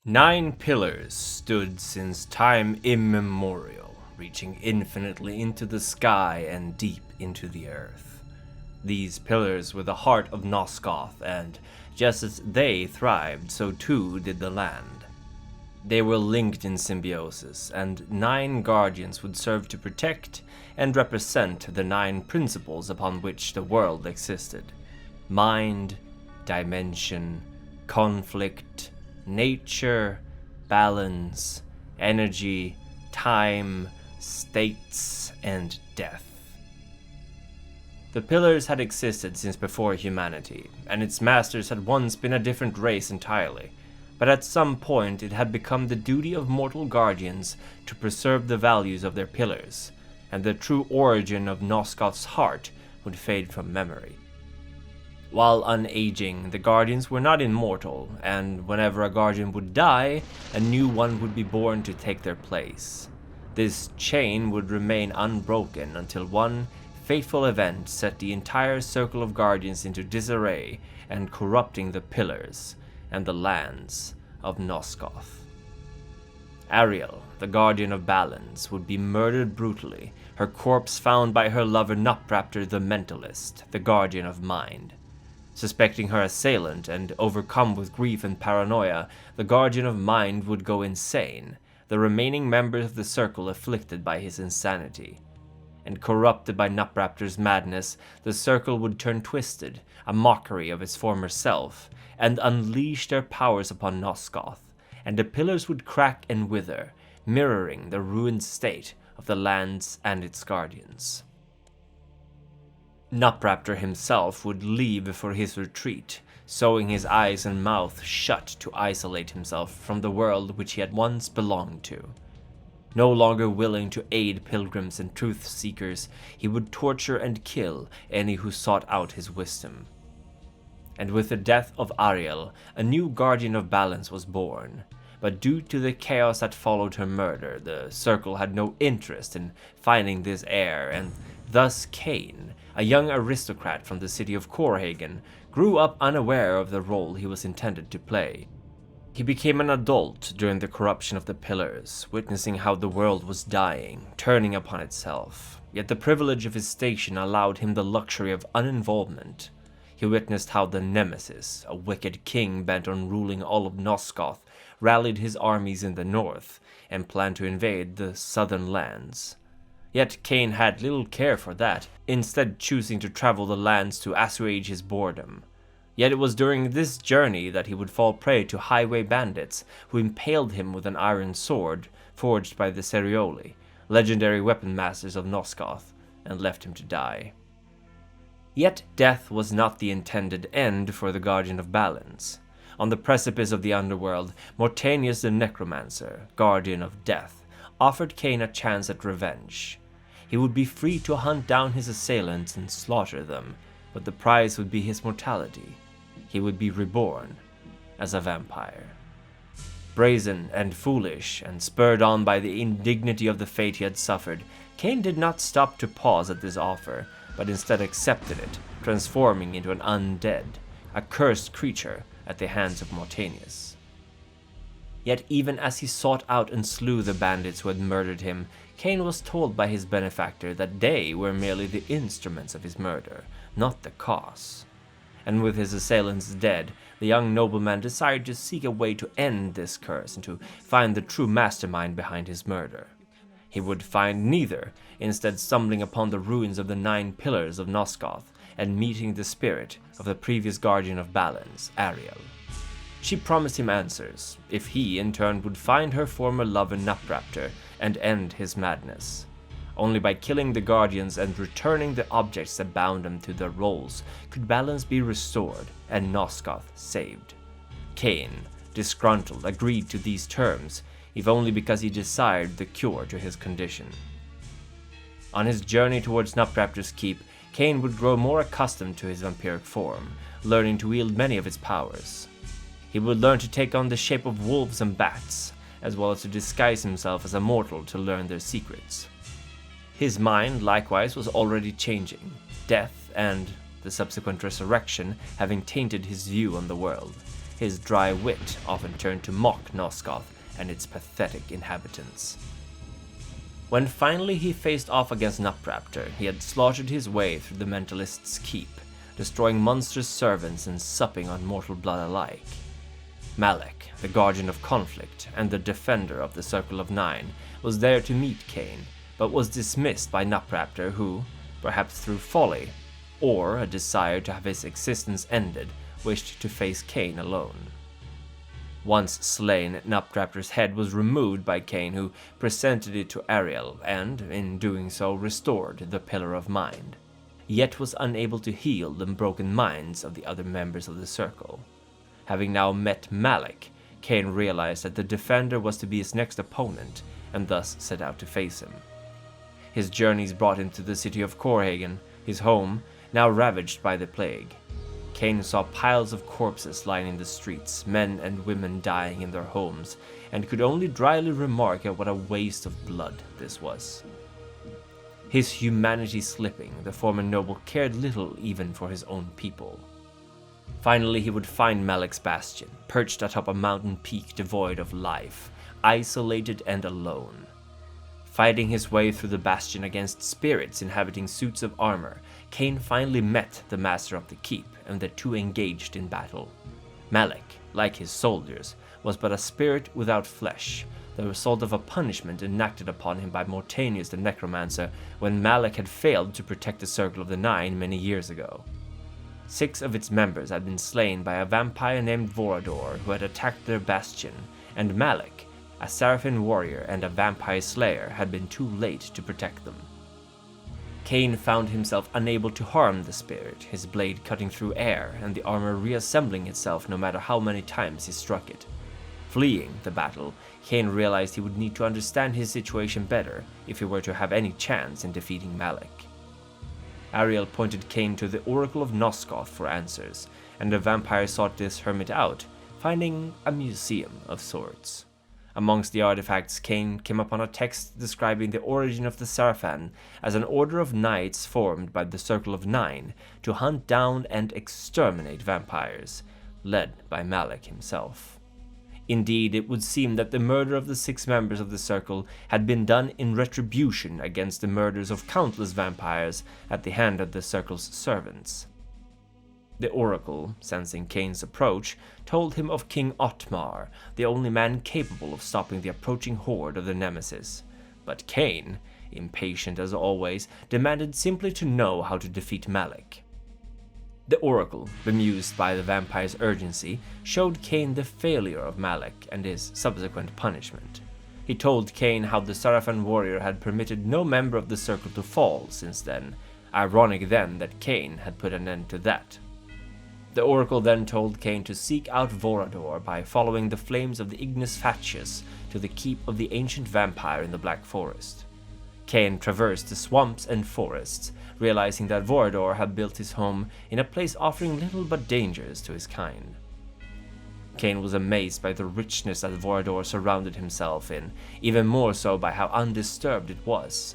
9 pillars stood since time immemorial, reaching infinitely into the sky and deep into the earth. These pillars were the heart of Nosgoth, and just as they thrived, so too did the land. They were linked in symbiosis, and 9 guardians would serve to protect and represent the 9 principles upon which the world existed: mind, dimension, conflict, nature, balance, energy, time, states, and death. The pillars had existed since before humanity, and its masters had once been a different race entirely, but at some point it had become the duty of mortal guardians to preserve the values of their pillars, and the true origin of Nosgoth's heart would fade from memory. While unaging, the guardians were not immortal, and whenever a guardian would die, a new one would be born to take their place. This chain would remain unbroken until one fateful event set the entire circle of guardians into disarray and corrupting the pillars and the lands of Nosgoth. Ariel, the guardian of balance, would be murdered brutally, her corpse found by her lover Nupraptor the mentalist, the guardian of mind. Suspecting her assailant and overcome with grief and paranoia, the guardian of mind would go insane, the remaining members of the circle afflicted by his insanity. And corrupted by Nupraptor's madness, the circle would turn twisted, a mockery of its former self, and unleash their powers upon Nosgoth, and the pillars would crack and wither, mirroring the ruined state of the lands and its guardians. Nupraptor himself would leave for his retreat, sewing his eyes and mouth shut to isolate himself from the world which he had once belonged to. No longer willing to aid pilgrims and truth-seekers, he would torture and kill any who sought out his wisdom. And with the death of Ariel, a new guardian of balance was born. But due to the chaos that followed her murder, the circle had no interest in finding this heir, and thus Kain, a young aristocrat from the city of Korhagen, grew up unaware of the role he was intended to play. He became an adult during the corruption of the pillars, witnessing how the world was dying, turning upon itself. Yet the privilege of his station allowed him the luxury of uninvolvement. He witnessed how the Nemesis, a wicked king bent on ruling all of Nosgoth, rallied his armies in the north and planned to invade the southern lands. Yet Kain had little care for that, instead choosing to travel the lands to assuage his boredom. Yet it was during this journey that he would fall prey to highway bandits who impaled him with an iron sword forged by the Serioli, legendary weapon masters of Nosgoth, and left him to die. Yet death was not the intended end for the Guardian of Balance. On the precipice of the underworld, Mortanius the Necromancer, Guardian of Death, offered Kain a chance at revenge. He would be free to hunt down his assailants and slaughter them, but the prize would be his mortality. He would be reborn as a vampire. Brazen and foolish, and spurred on by the indignity of the fate he had suffered, Kain did not stop to pause at this offer, but instead accepted it, transforming into an undead, a cursed creature at the hands of Mortanius. Yet even as he sought out and slew the bandits who had murdered him, Kain was told by his benefactor that they were merely the instruments of his murder, not the cause. And with his assailants dead, the young nobleman decided to seek a way to end this curse and to find the true mastermind behind his murder. He would find neither, instead stumbling upon the ruins of the 9 pillars of Nosgoth and meeting the spirit of the previous guardian of balance, Ariel. She promised him answers, if he in turn would find her former lover Nupraptor and end his madness. Only by killing the guardians and returning the objects that bound them to their roles could balance be restored and Nosgoth saved. Kain, disgruntled, agreed to these terms, if only because he desired the cure to his condition. On his journey towards Nupraptor's keep, Kain would grow more accustomed to his vampiric form, learning to wield many of its powers. He would learn to take on the shape of wolves and bats, as well as to disguise himself as a mortal to learn their secrets. His mind, likewise, was already changing, death and the subsequent resurrection having tainted his view on the world, his dry wit often turned to mock Nosgoth and its pathetic inhabitants. When finally he faced off against Nupraptor, he had slaughtered his way through the Mentalist's keep, destroying monstrous servants and supping on mortal blood alike. Malek, the guardian of conflict and the defender of the Circle of Nine, was there to meet Kain, but was dismissed by Nupraptor who, perhaps through folly, or a desire to have his existence ended, wished to face Kain alone. Once slain, Nupraptor's head was removed by Kain, who presented it to Ariel and, in doing so, restored the Pillar of Mind, yet was unable to heal the broken minds of the other members of the Circle. Having now met Malek, Kain realized that the Defender was to be his next opponent, and thus set out to face him. His journeys brought him to the city of Corhagen, his home, now ravaged by the plague. Kain saw piles of corpses lying in the streets, men and women dying in their homes, and could only dryly remark at what a waste of blood this was. His humanity slipping, the former noble cared little even for his own people. Finally, he would find Malek's bastion, perched atop a mountain peak devoid of life, isolated and alone. Fighting his way through the bastion against spirits inhabiting suits of armor, Kain finally met the master of the keep, and the two engaged in battle. Malek, like his soldiers, was but a spirit without flesh, the result of a punishment enacted upon him by Mortanius the Necromancer when Malek had failed to protect the Circle of the Nine many years ago. 6 of its members had been slain by a vampire named Vorador who had attacked their bastion, and Malek, a Seraphim warrior and a vampire slayer, had been too late to protect them. Kain found himself unable to harm the spirit, his blade cutting through air and the armor reassembling itself no matter how many times he struck it. Fleeing the battle, Kain realized he would need to understand his situation better if he were to have any chance in defeating Malek. Ariel pointed Kain to the Oracle of Nosgoth for answers, and the vampire sought this hermit out, finding a museum of sorts. Amongst the artifacts, Kain came upon a text describing the origin of the Seraphim as an order of knights formed by the Circle of Nine to hunt down and exterminate vampires, led by Malek himself. Indeed, it would seem that the murder of the 6 members of the Circle had been done in retribution against the murders of countless vampires at the hand of the Circle's servants. The Oracle, sensing Kain's approach, told him of King Otmar, the only man capable of stopping the approaching horde of the Nemesis. But Kain, impatient as always, demanded simply to know how to defeat Malek. The Oracle, bemused by the vampire's urgency, showed Kain the failure of Malek and his subsequent punishment. He told Kain how the Seraphim warrior had permitted no member of the Circle to fall since then. Ironic then that Kain had put an end to that. The Oracle then told Kain to seek out Vorador by following the flames of the Ignis Fatuus to the keep of the ancient vampire in the Black Forest. Kain traversed the swamps and forests, realizing that Vorador had built his home in a place offering little but dangers to his kind. Kain was amazed by the richness that Vorador surrounded himself in, even more so by how undisturbed it was.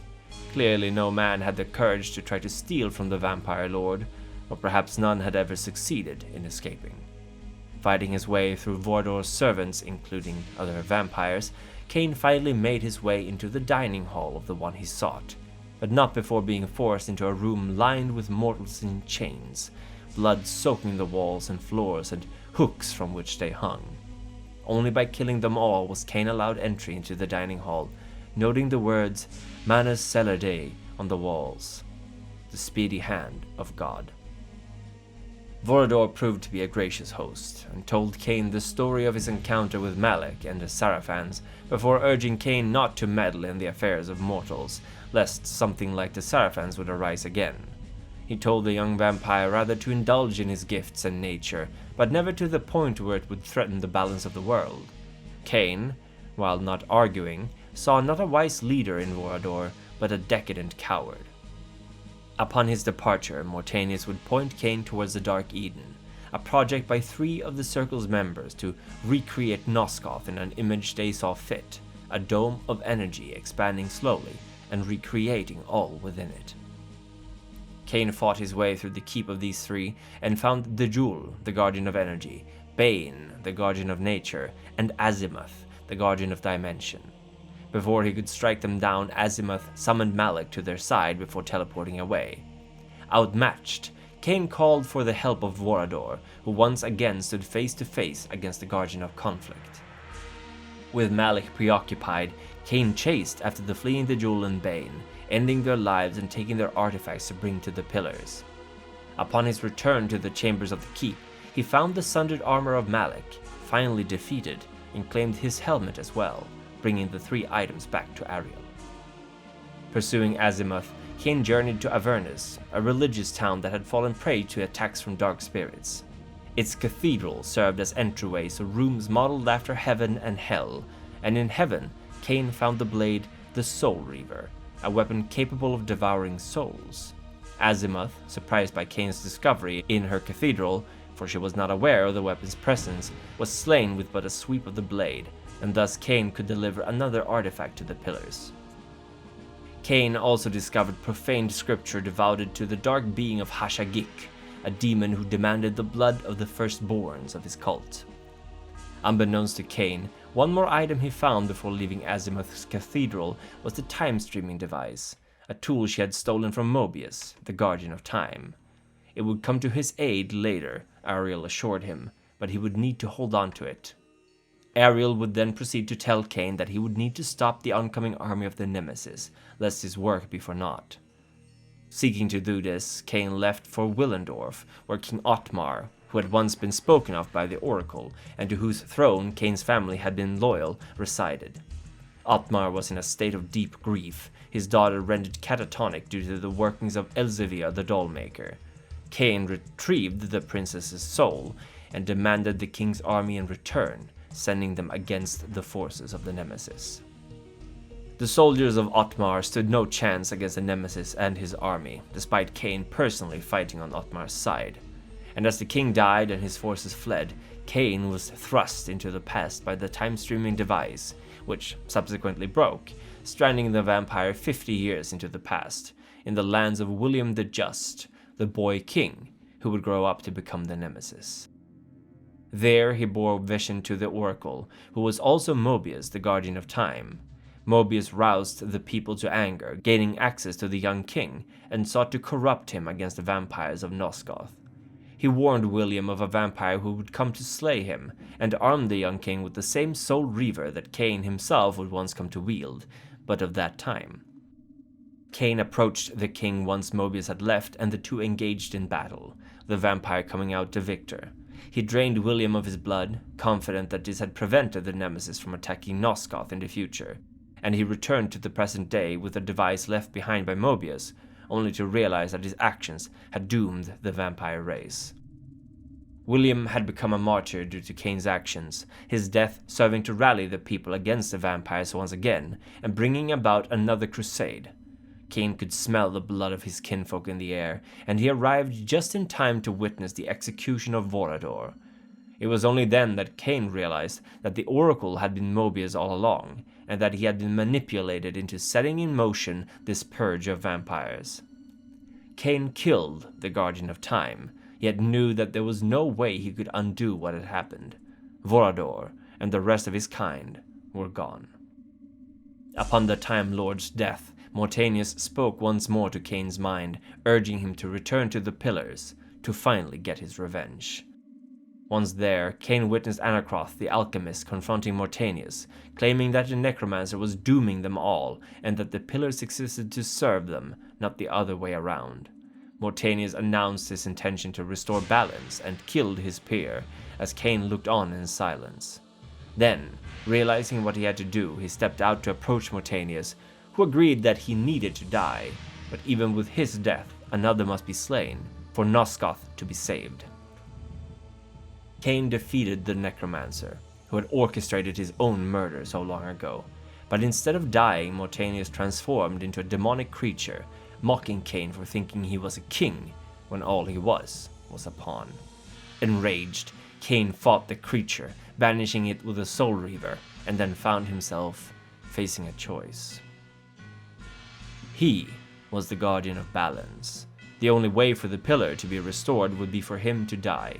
Clearly no man had the courage to try to steal from the vampire lord, or perhaps none had ever succeeded in escaping. Fighting his way through Vorador's servants, including other vampires, Kain finally made his way into the dining hall of the one he sought, but not before being forced into a room lined with mortals in chains, blood soaking the walls and floors and hooks from which they hung. Only by killing them all was Kain allowed entry into the dining hall, noting the words Manus Celerdae on the walls, the speedy hand of God. Vorador proved to be a gracious host, and told Kain the story of his encounter with Malek and the Seraphims before urging Kain not to meddle in the affairs of mortals, lest something like the Seraphims would arise again. He told the young vampire rather to indulge in his gifts and nature, but never to the point where it would threaten the balance of the world. Kain, while not arguing, saw not a wise leader in Vorador, but a decadent coward. Upon his departure, Mortanius would point Kain towards the Dark Eden, a project by 3 of the Circle's members to recreate Nosgoth in an image they saw fit, a dome of energy expanding slowly and recreating all within it. Kain fought his way through the keep of these 3 and found the Jewel, the Guardian of Energy, Bane, the guardian of nature, and Azimuth, the guardian of dimension. Before he could strike them down, Azimuth summoned Malek to their side before teleporting away. Outmatched, Kain called for the help of Vorador, who once again stood face to face against the Guardian of Conflict. With Malek preoccupied, Kain chased after the fleeing Dejul and Bane, ending their lives and taking their artifacts to bring to the Pillars. Upon his return to the chambers of the keep, he found the sundered armor of Malek, finally defeated, and claimed his helmet as well, bringing the 3 items back to Ariel. Pursuing Azimuth, Kain journeyed to Avernus, a religious town that had fallen prey to attacks from dark spirits. Its cathedral served as entryways to rooms modeled after heaven and hell, and in heaven, Kain found the blade, the Soul Reaver, a weapon capable of devouring souls. Azimuth, surprised by Kain's discovery in her cathedral, for she was not aware of the weapon's presence, was slain with but a sweep of the blade, and thus Kain could deliver another artifact to the Pillars. Kain also discovered profaned scripture devoted to the dark being of Hashagik, a demon who demanded the blood of the firstborns of his cult. Unbeknownst to Kain, one more item he found before leaving Azimuth's cathedral was the time-streaming device, a tool she had stolen from Mobius, the Guardian of Time. It would come to his aid later, Ariel assured him, but he would need to hold on to it. Ariel would then proceed to tell Kain that he would need to stop the oncoming army of the Nemesis, lest his work be for naught. Seeking to do this, Kain left for Willendorf, where King Otmar, who had once been spoken of by the Oracle, and to whose throne Kain's family had been loyal, resided. Otmar was in a state of deep grief, his daughter rendered catatonic due to the workings of Elzevir the Dollmaker. Kain retrieved the princess's soul, and demanded the king's army in return, sending them against the forces of the Nemesis. The soldiers of Otmar stood no chance against the Nemesis and his army, despite Kain personally fighting on Otmar's side. And as the king died and his forces fled, Kain was thrust into the past by the time-streaming device, which subsequently broke, stranding the vampire 50 years into the past, in the lands of William the Just, the boy king, who would grow up to become the Nemesis. There he bore vision to the Oracle, who was also Mobius, the Guardian of Time. Mobius roused the people to anger, gaining access to the young king, and sought to corrupt him against the vampires of Nosgoth. He warned William of a vampire who would come to slay him, and armed the young king with the same Soul Reaver that Kain himself would once come to wield, but of that time. Kain approached the king once Mobius had left, and the two engaged in battle, the vampire coming out the victor. He drained William of his blood, confident that this had prevented the Nemesis from attacking Nosgoth in the future, and he returned to the present day with a device left behind by Mobius, only to realize that his actions had doomed the vampire race. William had become a martyr due to Kain's actions, his death serving to rally the people against the vampires once again, and bringing about another crusade. Kain could smell the blood of his kinfolk in the air, and he arrived just in time to witness the execution of Vorador. It was only then that Kain realized that the Oracle had been Mobius all along, and that he had been manipulated into setting in motion this purge of vampires. Kain killed the Guardian of Time, yet knew that there was no way he could undo what had happened. Vorador and the rest of his kind were gone. Upon the Time Lord's death, Mortanius spoke once more to Kain's mind, urging him to return to the Pillars, to finally get his revenge. Once there, Kain witnessed Anacroth the alchemist confronting Mortanius, claiming that the necromancer was dooming them all, and that the Pillars existed to serve them, not the other way around. Mortanius announced his intention to restore balance and killed his peer, as Kain looked on in silence. Then, realizing what he had to do, he stepped out to approach Mortanius, who agreed that he needed to die, but even with his death, another must be slain, for Nosgoth to be saved. Kain defeated the necromancer, who had orchestrated his own murder so long ago, but instead of dying, Mortanius transformed into a demonic creature, mocking Kain for thinking he was a king, when all he was a pawn. Enraged, Kain fought the creature, banishing it with a Soul Reaver, and then found himself facing a choice. He was the Guardian of Balance. The only way for the pillar to be restored would be for him to die.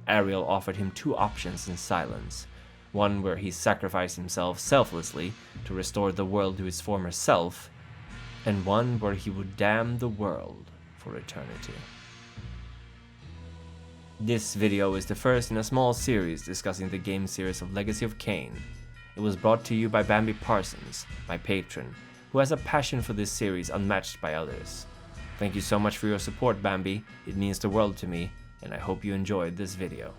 Ariel offered him two options in silence. One where he sacrificed himself selflessly to restore the world to his former self, and one where he would damn the world for eternity. This video is the first in a small series discussing the game series of Legacy of Kain. It was brought to you by Bambi Parsons, my patron, who has a passion for this series unmatched by others. Thank you so much for your support, Bambi. It means the world to me, and I hope you enjoyed this video.